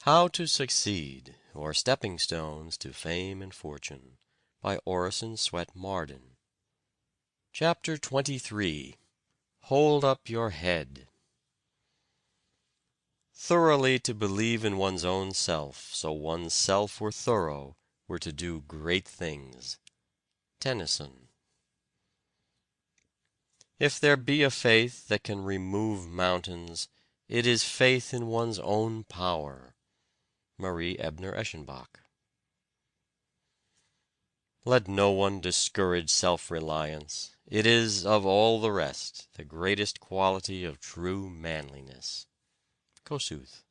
How to Succeed, or Stepping Stones to Fame and Fortune, by Orison Swett Marden. Chapter 23. Hold Up Your Head. Thoroughly to believe in one's own self, so one's self were thorough, were to do great things. Tennyson. If there be a faith that can remove mountains, it is faith in one's own power. Marie Ebner-Eschenbach. Let no one discourage self-reliance. It is, of all the rest, the greatest quality of true manliness. Kossuth.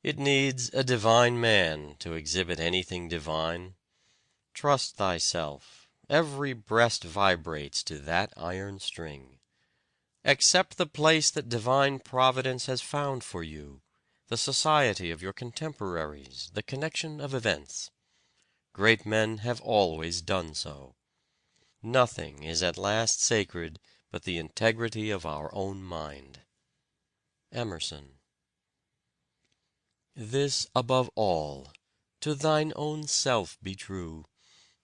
It needs a divine man to exhibit anything divine. Trust thyself. Every breast vibrates to that iron string. Accept the place that divine providence has found for you, the society of your contemporaries, the connection of events. Great men have always done so. Nothing is at last sacred but the integrity of our own mind. Emerson. This above all, to thine own self be true,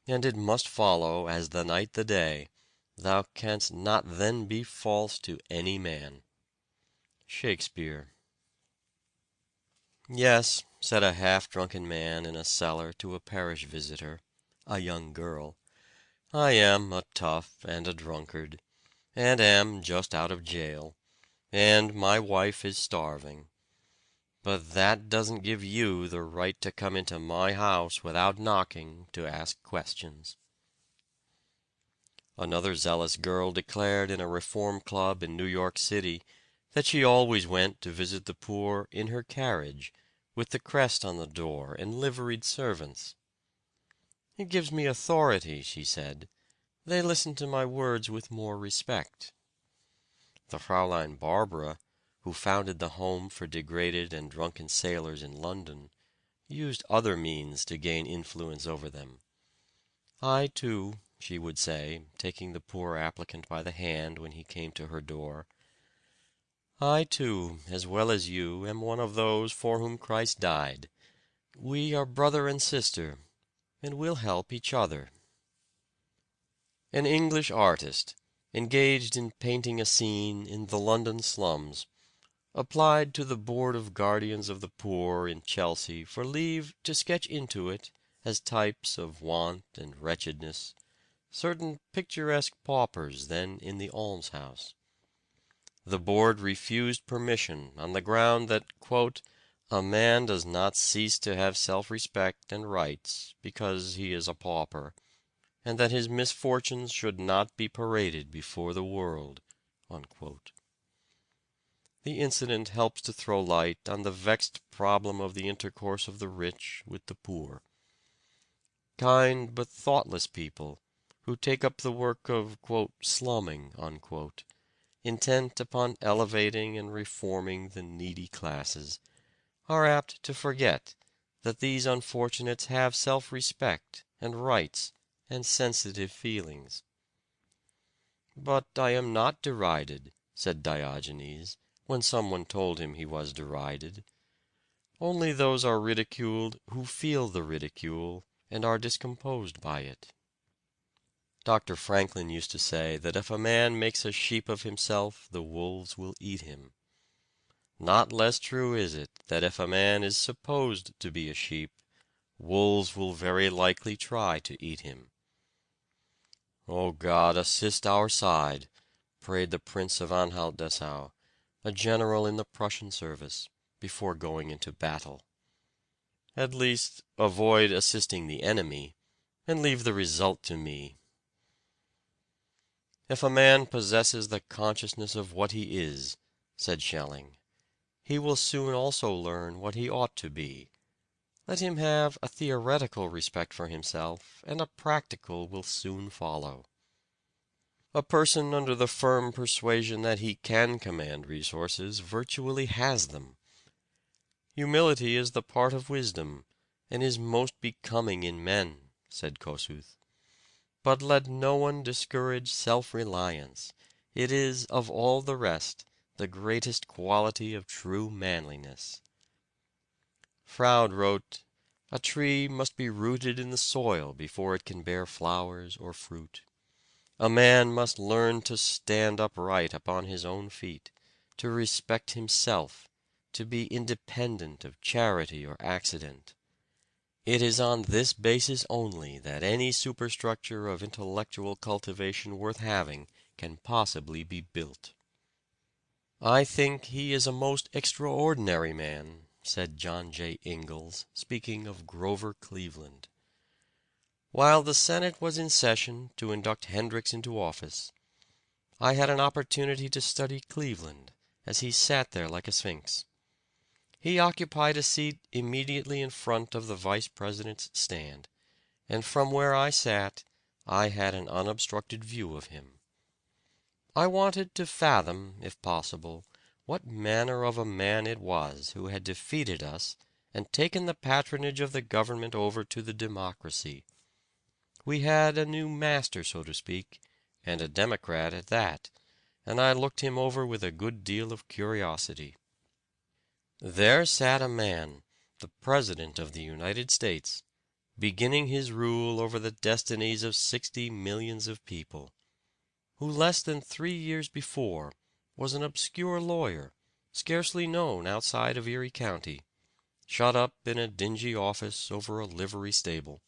and it must follow as the night the day, thou canst not then be false to any man. Shakespeare. Yes, said a half-drunken man in a cellar to a parish visitor, a young girl, I am a tough and a drunkard, and am just out of jail, and my wife is starving. But that doesn't give you the right to come into my house without knocking to ask questions. Another zealous girl declared in a reform club in New York City that she always went to visit the poor in her carriage, with the crest on the door and liveried servants. It gives me authority, she said. They listen to my words with more respect. The Fraulein Barbara, who founded the Home for Degraded and Drunken Sailors in London, used other means to gain influence over them. I, too, she would say, taking the poor applicant by the hand when he came to her door, I, too, as well as you, am one of those for whom Christ died. We are brother and sister, and we'll help each other. An English artist, engaged in painting a scene in the London slums, applied to the Board of Guardians of the Poor in Chelsea for leave to sketch into it, as types of want and wretchedness, certain picturesque paupers then in the almshouse. The board refused permission on the ground that, quote, a man does not cease to have self-respect and rights because he is a pauper, and that his misfortunes should not be paraded before the world, unquote. The incident helps to throw light on the vexed problem of the intercourse of the rich with the poor. Kind but thoughtless people, who take up the work of, quote, slumming, unquote, intent upon elevating and reforming the needy classes, are apt to forget that these unfortunates have self-respect and rights and sensitive feelings. But I am not derided, said Diogenes, when someone told him he was derided. Only those are ridiculed who feel the ridicule and are discomposed by it. Dr. Franklin used to say that if a man makes a sheep of himself, the wolves will eat him. Not less true is it that if a man is supposed to be a sheep, wolves will very likely try to eat him. O God, assist our side, prayed the Prince of Anhalt-Dessau, a general in the Prussian service, before going into battle. At least, avoid assisting the enemy, and leave the result to me. If a man possesses the consciousness of what he is, said Schelling, he will soon also learn what he ought to be. Let him have a theoretical respect for himself, and a practical will soon follow. A person under the firm persuasion that he can command resources virtually has them. Humility is the part of wisdom, and is most becoming in men, said Kossuth. But let no one discourage self-reliance. It is, of all the rest, the greatest quality of true manliness. Froude wrote, "A tree must be rooted in the soil before it can bear flowers or fruit. A man must learn to stand upright upon his own feet, to respect himself, to be independent of charity or accident. It is on this basis only that any superstructure of intellectual cultivation worth having can possibly be built." "I think he is a most extraordinary man," said John J. Ingalls, speaking of Grover Cleveland. "While the Senate was in session to induct Hendricks into office, I had an opportunity to study Cleveland as he sat there like a sphinx. He occupied a seat immediately in front of the Vice President's stand, and from where I sat I had an unobstructed view of him. I wanted to fathom, if possible, what manner of a man it was who had defeated us and taken the patronage of the government over to the democracy. We had a new master, so to speak, and a Democrat at that, and I looked him over with a good deal of curiosity. There sat a man, the President of the United States, beginning his rule over the destinies of 60 millions of people, who less than 3 years before was an obscure lawyer, scarcely known outside of Erie County, shut up in a dingy office over a livery stable.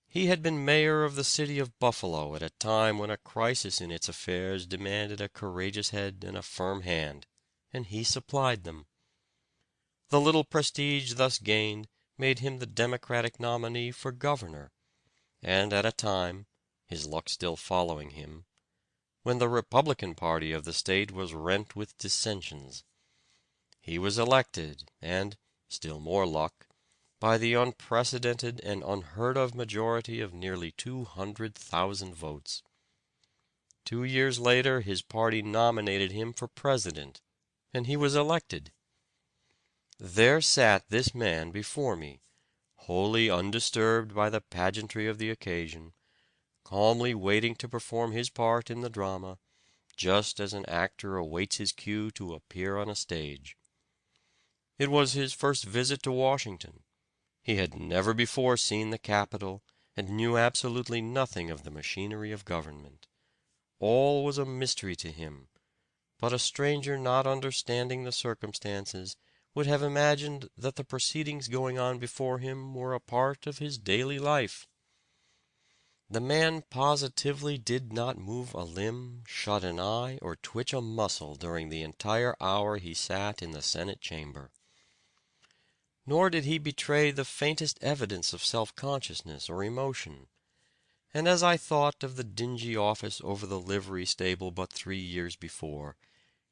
He had been mayor of the city of Buffalo at a time when a crisis in its affairs demanded a courageous head and a firm hand, and he supplied them. The little prestige thus gained made him the Democratic nominee for governor, and at a time, his luck still following him, when the Republican party of the state was rent with dissensions. He was elected, and, still more luck, by the unprecedented and unheard of majority of nearly 200,000 votes. 2 years later his party nominated him for president, and he was elected. There sat this man before me, wholly undisturbed by the pageantry of the occasion, calmly waiting to perform his part in the drama, just as an actor awaits his cue to appear on a stage. It was his first visit to Washington. He had never before seen the Capitol, and knew absolutely nothing of the machinery of government. All was a mystery to him, but a stranger not understanding the circumstances would have imagined that the proceedings going on before him were a part of his daily life. The man positively did not move a limb, shut an eye, or twitch a muscle during the entire hour he sat in the Senate chamber. Nor did he betray the faintest evidence of self-consciousness or emotion. And as I thought of the dingy office over the livery stable but 3 years before,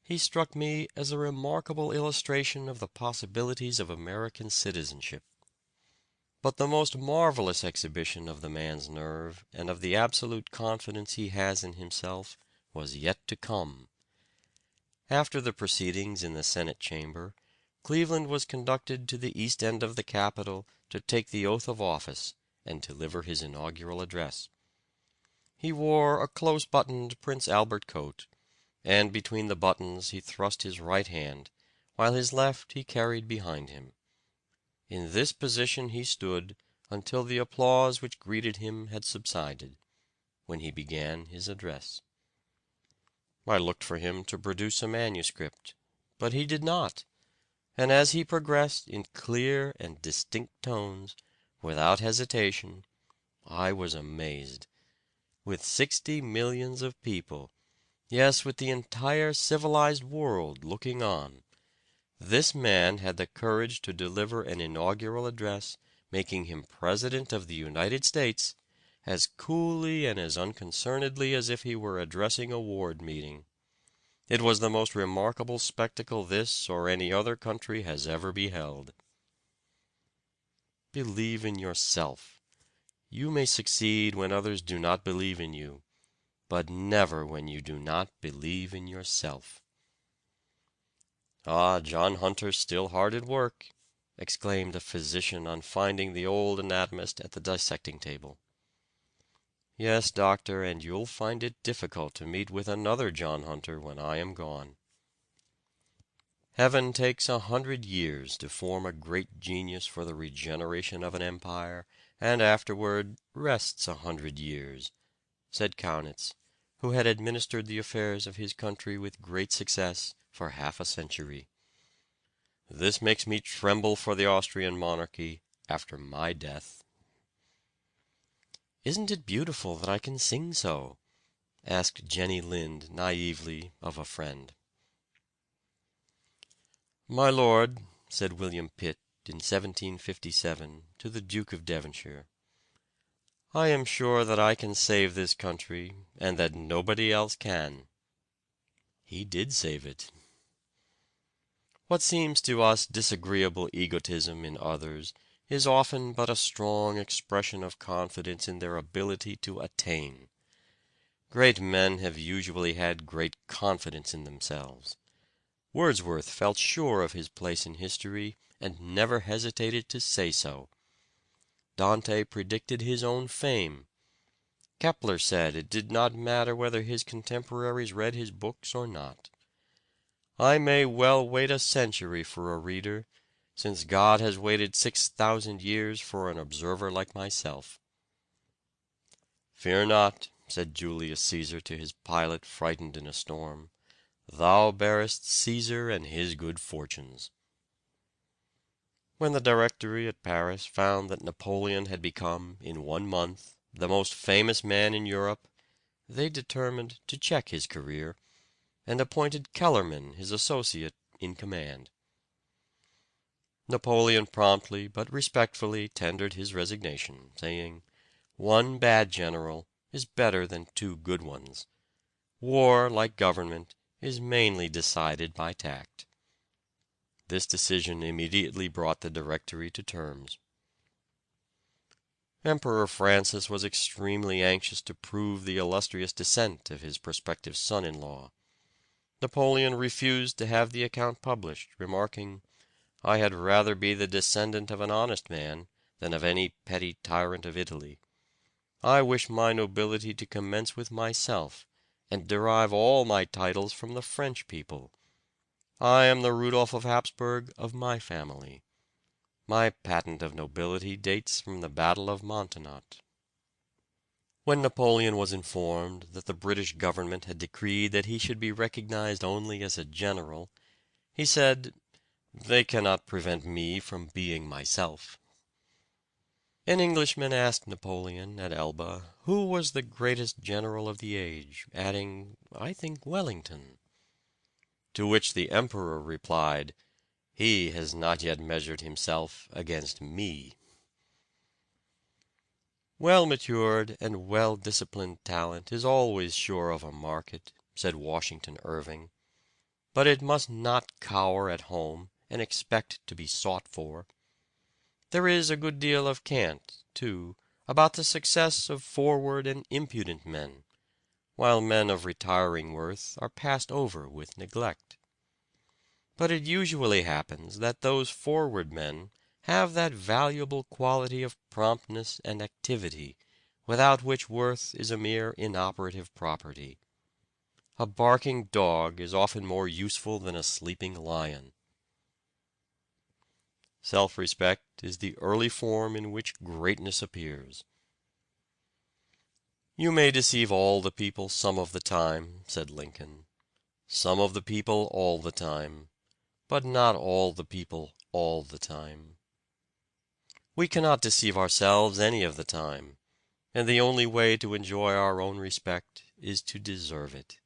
he struck me as a remarkable illustration of the possibilities of American citizenship. But the most marvelous exhibition of the man's nerve and of the absolute confidence he has in himself was yet to come. After the proceedings in the Senate chamber, Cleveland was conducted to the east end of the Capitol to take the oath of office and deliver his inaugural address. He wore a close-buttoned Prince Albert coat, and between the buttons he thrust his right hand, while his left he carried behind him. In this position he stood until the applause which greeted him had subsided, when he began his address. I looked for him to produce a manuscript, but he did not, and as he progressed in clear and distinct tones, without hesitation, I was amazed. With 60 millions of people, yes, with the entire civilized world looking on, this man had the courage to deliver an inaugural address making him President of the United States as coolly and as unconcernedly as if he were addressing a ward meeting. It was the most remarkable spectacle this or any other country has ever beheld. Believe in yourself. You may succeed when others do not believe in you, but never when you do not believe in yourself. "Ah, John Hunter's still hard at work," exclaimed a physician on finding the old anatomist at the dissecting table. "Yes, doctor, and you'll find it difficult to meet with another John Hunter when I am gone." Heaven takes 100 years to form a great genius for the regeneration of an empire, and afterward rests 100 years, said Kaunitz, who had administered the affairs of his country with great success for half a century. This makes me tremble for the Austrian monarchy after my death. "Isn't it beautiful that I can sing so?" asked Jenny Lind naively of a friend. "My lord," said William Pitt in 1757 to the Duke of Devonshire, "I am sure that I can save this country, and that nobody else can." He did save it. What seems to us disagreeable egotism in others is often but a strong expression of confidence in their ability to attain. Great men have usually had great confidence in themselves. Wordsworth felt sure of his place in history, and never hesitated to say so. Dante predicted his own fame. Kepler said it did not matter whether his contemporaries read his books or not. I may well wait a century for a reader, since God has waited 6,000 years for an observer like myself. "Fear not," said Julius Caesar to his pilot frightened in a storm. "Thou bearest Caesar and his good fortunes." When the Directory at Paris found that Napoleon had become, in 1 month, the most famous man in Europe, they determined to check his career, and appointed Kellerman, his associate, in command. Napoleon promptly but respectfully tendered his resignation, saying, "One bad general is better than 2 good ones. War, like government, is mainly decided by tact." This decision immediately brought the Directory to terms. Emperor Francis was extremely anxious to prove the illustrious descent of his prospective son-in-law. Napoleon refused to have the account published, remarking, "I had rather be the descendant of an honest man than of any petty tyrant of Italy. I wish my nobility to commence with myself, and derive all my titles from the French people. I am the Rudolph of Hapsburg of my family. My patent of nobility dates from the Battle of Montenot." When Napoleon was informed that the British government had decreed that he should be recognized only as a general, he said, "They cannot prevent me from being myself." An Englishman asked Napoleon at Elba who was the greatest general of the age, adding, "I think Wellington." To which the Emperor replied, "He has not yet measured himself against me." "Well-matured and well-disciplined talent is always sure of a market," said Washington Irving, "but it must not cower at home and expect to be sought for. There is a good deal of cant, too, about the success of forward and impudent men, while men of retiring worth are passed over with neglect. But it usually happens that those forward men have that valuable quality of promptness and activity, without which worth is a mere inoperative property. A barking dog is often more useful than a sleeping lion." Self-respect is the early form in which greatness appears. "You may deceive all the people some of the time," said Lincoln. "Some of the people all the time, but not all the people all the time. We cannot deceive ourselves any of the time, and the only way to enjoy our own respect is to deserve it.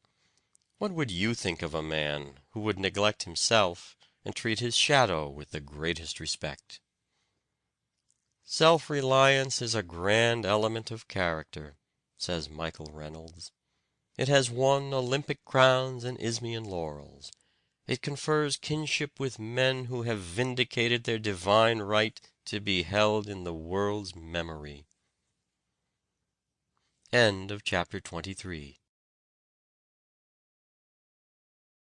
What would you think of a man who would neglect himself and treat his shadow with the greatest respect?" "Self-reliance is a grand element of character," says Michael Reynolds. "It has won Olympic crowns and Isthmian laurels. It confers kinship with men who have vindicated their divine right to be held in the world's memory." End of chapter 23.